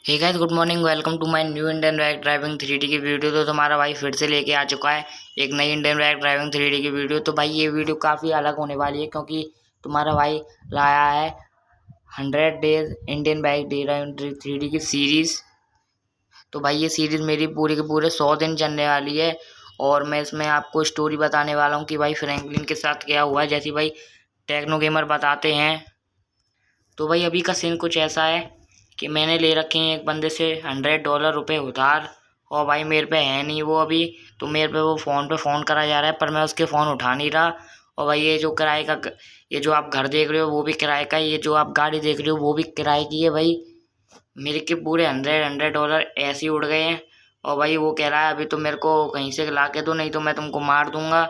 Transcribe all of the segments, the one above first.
Hey guys, good morning. Welcome to my new Indian bike driving 3D की video. तो तुम्हारा भाई फिर से लेके आ चुका है एक नई इंडियन बाइक ड्राइविंग 3D की वीडियो। तो भाई ये वीडियो काफ़ी अलग होने वाली है क्योंकि तुम्हारा भाई लाया है 100 days Indian bike driving 3D की सीरीज़। तो भाई ये सीरीज़ मेरी पूरे के पूरे 100 दिन चलने वाली है और मैं इसमें आपको स्टोरी बताने वाला हूँ कि भाई फ्रैंकलिन के साथ क्या हुआ है, जैसे भाई टेक्नो गेमर बताते हैं। तो भाई अभी का सीन कुछ ऐसा है कि मैंने ले रखे हैं एक बंदे से $100 उधार, और भाई मेरे पे है नहीं वो अभी। तो मेरे पे वो फ़ोन पे फ़ोन करा जा रहा है पर मैं उसके फ़ोन उठा नहीं रहा। और भाई ये जो किराए का, ये जो आप घर देख रहे हो वो भी किराए का, ये जो आप गाड़ी देख रहे हो वो भी किराए की है। भाई मेरे के पूरे $100 ऐसे ही उड़ गए हैं। और भाई वो कह रहा है अभी तो मेरे को कहीं से ला के दो, नहीं तो मैं तुमको मार दूंगा।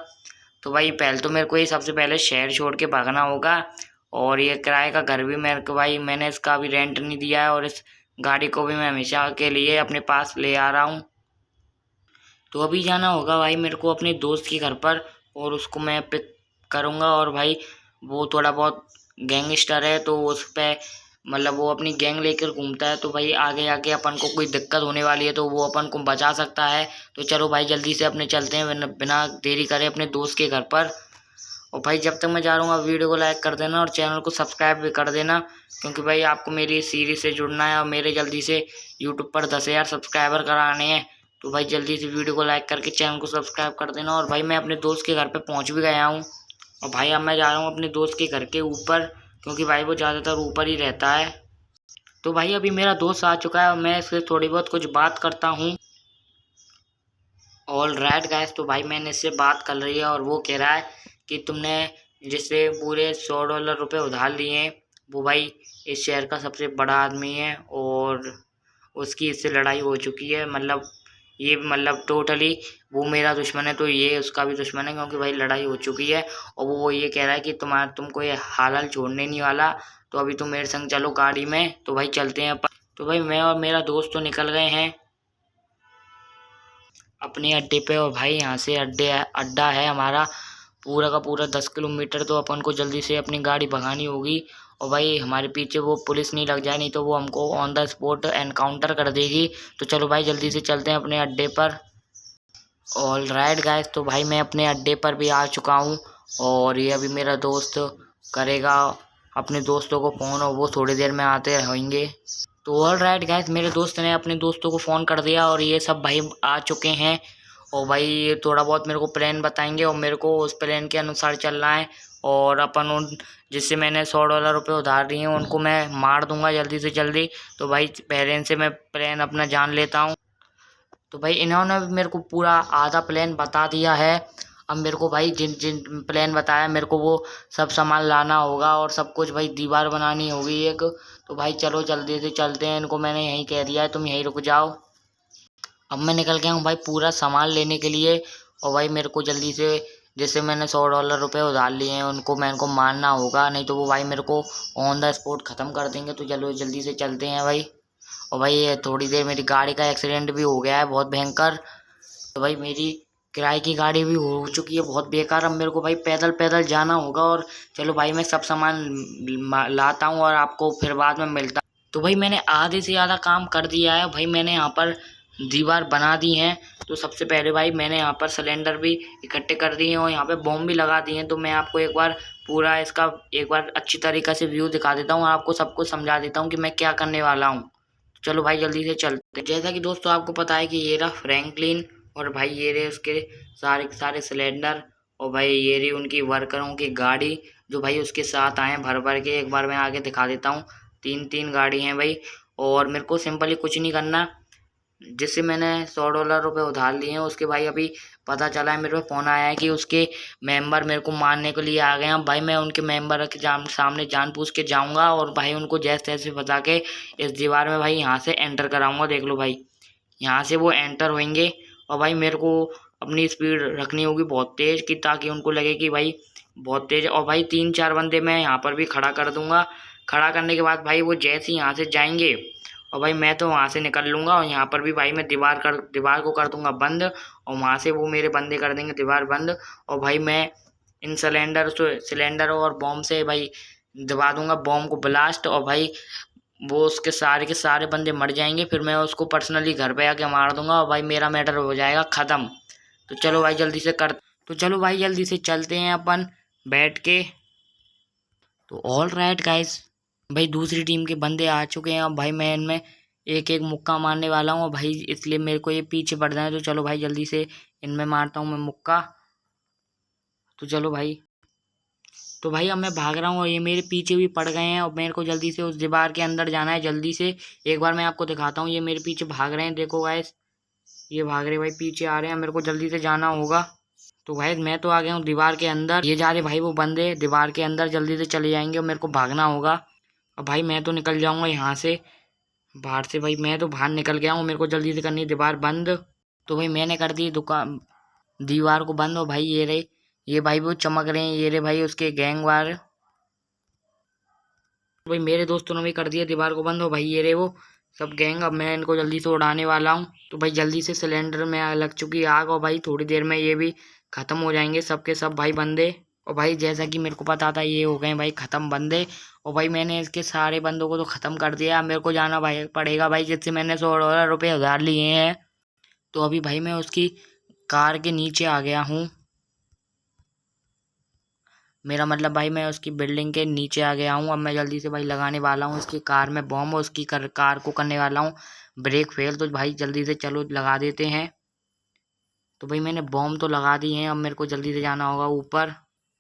तो भाई पहले तो मेरे को ये सबसे पहले शहर छोड़ के भागना होगा। और ये किराए का घर भी मेरे को, भाई मैंने इसका अभी रेंट नहीं दिया है और इस गाड़ी को भी मैं हमेशा के लिए अपने पास ले आ रहा हूँ। तो अभी जाना होगा भाई मेरे को अपने दोस्त के घर पर, और उसको मैं पिक करूँगा। और भाई वो थोड़ा बहुत गैंगस्टर है तो उस पर मतलब वो अपनी गैंग लेकर घूमता है। तो भाई आगे आके अपन को कोई दिक्कत होने वाली है तो वो अपन को बचा सकता है। तो चलो भाई जल्दी से अपने चलते हैं बिना देरी करे अपने दोस्त के घर पर। और भाई जब तक मैं जा रहा हूँ वीडियो को लाइक कर देना और चैनल को सब्सक्राइब भी कर देना, क्योंकि भाई आपको मेरी सीरीज से जुड़ना है और मेरे जल्दी से यूट्यूब पर 10,000 सब्सक्राइबर कराने हैं। तो भाई जल्दी से वीडियो को लाइक करके चैनल को सब्सक्राइब कर देना। और भाई मैं अपने दोस्त के घर पे पहुंच भी गया हूँ। और भाई अब मैं जा रहा हूँ अपने दोस्त के घर के ऊपर, क्योंकि भाई वो ज़्यादातर ऊपर ही रहता है। तो भाई अभी मेरा दोस्त आ चुका है और मैं इससे थोड़ी बहुत कुछ बात करता हूँ। ऑल राइट गाइस, तो भाई मैंने इससे बात कर रही है और वो कह रहा है कि तुमने जिससे पूरे $100 उधार लिए हैं वो भाई इस शहर का सबसे बड़ा आदमी है और उसकी इससे लड़ाई हो चुकी है। मतलब ये मतलब टोटली वो मेरा दुश्मन है तो ये उसका भी दुश्मन है, क्योंकि भाई लड़ाई हो चुकी है। और वो ये कह रहा है कि तुमको ये हाल छोड़ने नहीं वाला। तो अभी तुम मेरे संग चलो गाड़ी में, तो भाई चलते हैं अपन। तो भाई मैं और मेरा दोस्त तो निकल गए हैं अपने अड्डे पे। और भाई यहाँ से अड्डा है हमारा पूरा का पूरा 10 किलोमीटर। तो अपन को जल्दी से अपनी गाड़ी भगानी होगी। और भाई हमारे पीछे वो पुलिस नहीं लग जाए, नहीं तो वो हमको ऑन द स्पॉट एनकाउंटर कर देगी। तो चलो भाई जल्दी से चलते हैं अपने अड्डे पर। ऑल राइट गाइस, तो भाई मैं अपने अड्डे पर भी आ चुका हूँ और ये अभी मेरा दोस्त करेगा अपने दोस्तों को फ़ोन, और वो थोड़ी देर में आते रहेंगे। तो ऑल राइट गाइस, मेरे दोस्त ने अपने दोस्तों को फ़ोन कर दिया और ये सब भाई आ चुके हैं। और भाई ये थोड़ा बहुत मेरे को प्लान बताएंगे और मेरे को उस प्लान के अनुसार चलना है। और अपन उन जिससे मैंने $100 उधार दिए हैं उनको मैं मार दूंगा जल्दी से जल्दी। तो भाई पहले इनसे मैं प्लान अपना जान लेता हूँ। तो भाई इन्होंने भी मेरे को पूरा आधा प्लान बता दिया है। अब मेरे को भाई जिन जिन प्लान बताया मेरे को वो सब सामान लाना होगा और सब कुछ भाई दीवार बनानी होगी एक। तो भाई चलो जल्दी से चलते हैं, इनको मैंने यहीं कह दिया है तुम यहीं रुक जाओ। अब मैं निकल गया हूँ भाई पूरा सामान लेने के लिए। और भाई मेरे को जल्दी से, जैसे मैंने $100 उधार लिए हैं उनको मैं इनको मारना होगा, नहीं तो वो भाई मेरे को ऑन द स्पॉट ख़त्म कर देंगे। तो चलो जल्दी से चलते हैं भाई। और भाई ये थोड़ी देर मेरी गाड़ी का एक्सीडेंट भी हो गया है बहुत भयंकर। तो भाई मेरी किराए की गाड़ी भी हो चुकी है बहुत बेकार। अब मेरे को भाई पैदल पैदल जाना होगा। और चलो भाई मैं सब सामान लाता हूँ और आपको फिर बाद में मिलता। तो भाई मैंने आधे से ज़्यादा काम कर दिया है भाई। मैंने यहाँ पर दीवार बना दी हैं। तो सबसे पहले भाई मैंने यहाँ पर सिलेंडर भी इकट्ठे कर दिए हैं और यहाँ पे बॉम्ब भी लगा दिए हैं। तो मैं आपको एक बार पूरा इसका एक बार अच्छी तरीक़े से व्यू दिखा देता हूँ, आपको सब कुछ समझा देता हूँ कि मैं क्या करने वाला हूँ। चलो भाई जल्दी से चलते हैं। जैसा कि दोस्तों आपको पता है कि ये रहा फ्रैंकलिन, और भाई ये रहे उसके सारे सारे सिलेंडर, और भाई ये रही उनकी वर्करों की गाड़ी जो भाई उसके साथ आए भर भर के। एक बार मैं आगे दिखा देता हूँ, 3-3 गाड़ी हैं भाई। और मेरे को सिंपली कुछ नहीं करना, जिससे मैंने $100 उधार लिए हैं उसके भाई अभी पता चला है, मेरे पे फ़ोन आया है कि उसके मेंबर मेरे को मारने के लिए आ गए हैं। भाई मैं उनके मेंबर के सामने जान पूछ के जाऊंगा और भाई उनको जैसे तैसे बता के इस दीवार में भाई यहाँ से एंटर कराऊंगा। देख लो भाई यहाँ से वो एंटर होंगे। और भाई मेरे को अपनी स्पीड रखनी होगी बहुत तेज़ कि ताकि उनको लगे कि भाई बहुत तेज़। और भाई 3-4 बंदे मैं यहाँ पर भी खड़ा कर दूंगा। खड़ा करने के बाद भाई वो जैसे ही यहाँ से जाएंगे और भाई मैं तो वहाँ से निकल लूँगा। और यहाँ पर भी भाई मैं दीवार को कर दूंगा बंद, और वहाँ से वो मेरे बंदे कर देंगे दीवार बंद। और भाई मैं इन सिलेंडर और बॉम्ब से भाई दबा दूंगा बॉम्ब को ब्लास्ट। और भाई वो उसके सारे के सारे बंदे मर जाएंगे, फिर मैं उसको पर्सनली घर पे आके मार दूंगा और भाई मेरा मैटर हो जाएगा ख़त्म। तो चलो भाई जल्दी से कर तो चलो भाई जल्दी से चलते हैं अपन बैठ के। तो ऑल राइट गाइस, भाई दूसरी टीम के बंदे आ चुके हैं। अब भाई मैं इनमें एक एक मुक्का मारने वाला हूँ भाई, इसलिए मेरे को ये पीछे पड़ जाए। तो चलो भाई जल्दी से इनमें मारता हूँ मैं मुक्का। तो चलो भाई, तो भाई अब मैं भाग रहा हूँ और ये मेरे पीछे भी पड़ गए हैं और मेरे को जल्दी से उस दीवार के अंदर जाना है जल्दी से। एक बार मैं आपको दिखाता हूँ, ये मेरे पीछे भाग रहे हैं, देखो गाइस ये भाग रहे भाई, पीछे आ रहे हैं, मेरे को जल्दी से जाना होगा। तो भाई मैं तो आ गया हूँ दीवार के अंदर, ये जा रहे भाई वो बंदे दीवार के अंदर, जल्दी से चले जाएंगे और मेरे को भागना होगा। और भाई मैं तो निकल जाऊंगा यहाँ से बाहर से, भाई मैं तो बाहर निकल गया हूँ, मेरे को जल्दी से करनी है दीवार बंद। तो भाई मैंने कर दी दुकान दीवार को बंद। हो भाई ये रहे, ये भाई वो चमक रहे हैं, ये रहे भाई उसके गैंग वार। तो भाई मेरे दोस्तों ने भी कर दिया दीवार को बंद। हो भाई ये रहे वो सब गैंग, अब मैं इनको जल्दी से उड़ाने वाला हूँ। तो भाई जल्दी से सिलेंडर में लग चुकी है आग और भाई थोड़ी देर में ये भी ख़त्म हो जाएंगे सबके सब भाई बंदे। और भाई जैसा कि मेरे को पता था ये हो गए भाई ख़त्म बंदे। और भाई मैंने इसके सारे बंदों को तो ख़त्म कर दिया। अब मेरे को जाना भाई पड़ेगा भाई, जिससे मैंने 100 रुपये उधार लिए हैं। तो अभी भाई मैं उसकी कार के नीचे आ गया हूँ, मेरा मतलब भाई मैं उसकी बिल्डिंग के नीचे आ गया हूँ। अब मैं जल्दी से भाई लगाने वाला हूँ उसकी कार में बॉम्ब, उसकी कार को करने वाला हूँ ब्रेक फेल। तो भाई जल्दी से चलो लगा देते हैं। तो भाई मैंने बॉम्ब तो लगा दी हैं, अब मेरे को जल्दी से जाना होगा ऊपर।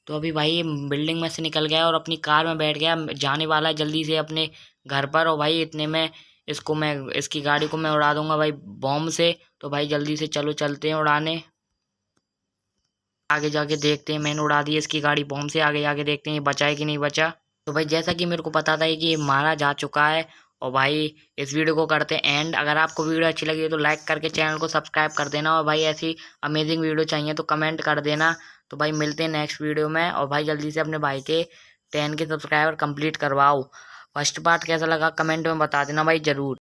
तो अभी भाई ये बिल्डिंग में से निकल गया और अपनी कार में बैठ गया, जाने वाला है जल्दी से अपने घर पर। और भाई इतने में इसकी गाड़ी को मैं उड़ा दूंगा भाई बॉम्ब से। तो भाई जल्दी से चलो चलते हैं उड़ाने, आगे जाके देखते हैं। मैंने उड़ा दी इसकी गाड़ी बॉम्ब से, आगे जाके देखते हैं ये बचा है कि नहीं बचा। तो भाई जैसा कि मेरे को पता था कि ये मारा जा चुका है। और भाई इस वीडियो को करते हैं एंड। अगर आपको वीडियो अच्छी लगी तो लाइक करके चैनल को सब्सक्राइब कर देना, और भाई ऐसी अमेजिंग वीडियो चाहिए तो कमेंट कर देना। तो भाई मिलते हैं नेक्स्ट वीडियो में। और भाई जल्दी से अपने भाई के 10 के सब्सक्राइबर कंप्लीट करवाओ। फर्स्ट पार्ट कैसा लगा कमेंट में बता देना भाई ज़रूर।